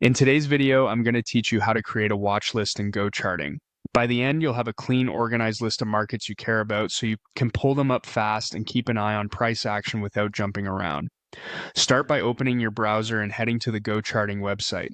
In today's video, I'm going to teach you how to create a watch list in GoCharting. By the end, you'll have a clean, organized list of markets you care about so you can pull them up fast and keep an eye on price action without jumping around. Start by opening your browser and heading to the GoCharting website.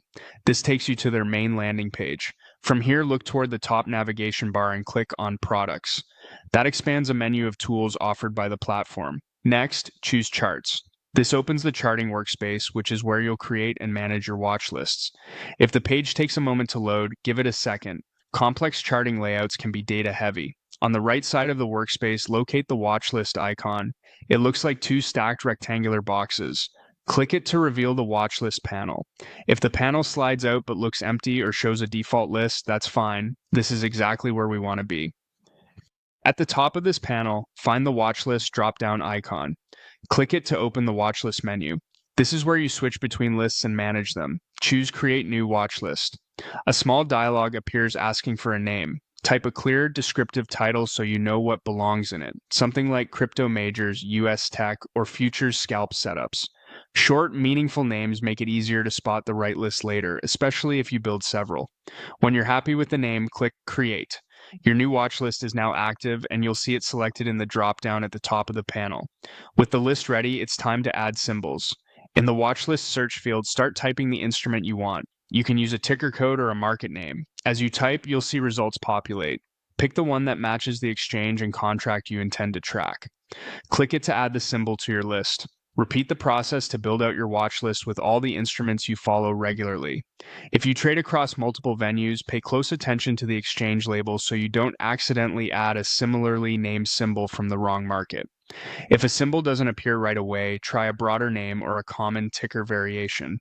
This takes you to their main landing page. From here, look toward the top navigation bar and click on Products. That expands a menu of tools offered by the platform. Next, choose Charts. This opens the charting workspace, which is where you'll create and manage your watch lists. If the page takes a moment to load, give it a second. Complex charting layouts can be data heavy. On the right side of the workspace, locate the watch list icon. It looks like two stacked rectangular boxes. Click it to reveal the watch list panel. If the panel slides out but looks empty or shows a default list, that's fine. This is exactly where we want to be. At the top of this panel, find the watch list drop-down icon. Click it to open the watch list menu. This is where you switch between lists and manage them. Choose Create New Watch List. A small dialog appears asking for a name. Type a clear, descriptive title so you know what belongs in it, something like Crypto Majors, US Tech, or Futures Scalp Setups. Short, meaningful names make it easier to spot the right list later, especially if you build several. When you're happy with the name, click Create. Your new watch list is now active, and you'll see it selected in the drop-down at the top of the panel. With the list ready, it's time to add symbols. In the watch list search field, start typing the instrument you want. You can use a ticker code or a market name. As you type, you'll see results populate. Pick the one that matches the exchange and contract you intend to track. Click it to add the symbol to your list. Repeat the process to build out your watch list with all the instruments you follow regularly. If you trade across multiple venues, pay close attention to the exchange labels so you don't accidentally add a similarly named symbol from the wrong market. If a symbol doesn't appear right away, try a broader name or a common ticker variation.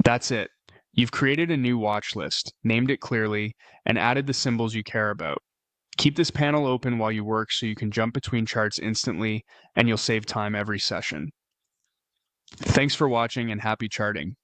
That's it. You've created a new watch list, named it clearly, and added the symbols you care about. Keep this panel open while you work so you can jump between charts instantly, and you'll save time every session. Thanks for watching and happy charting.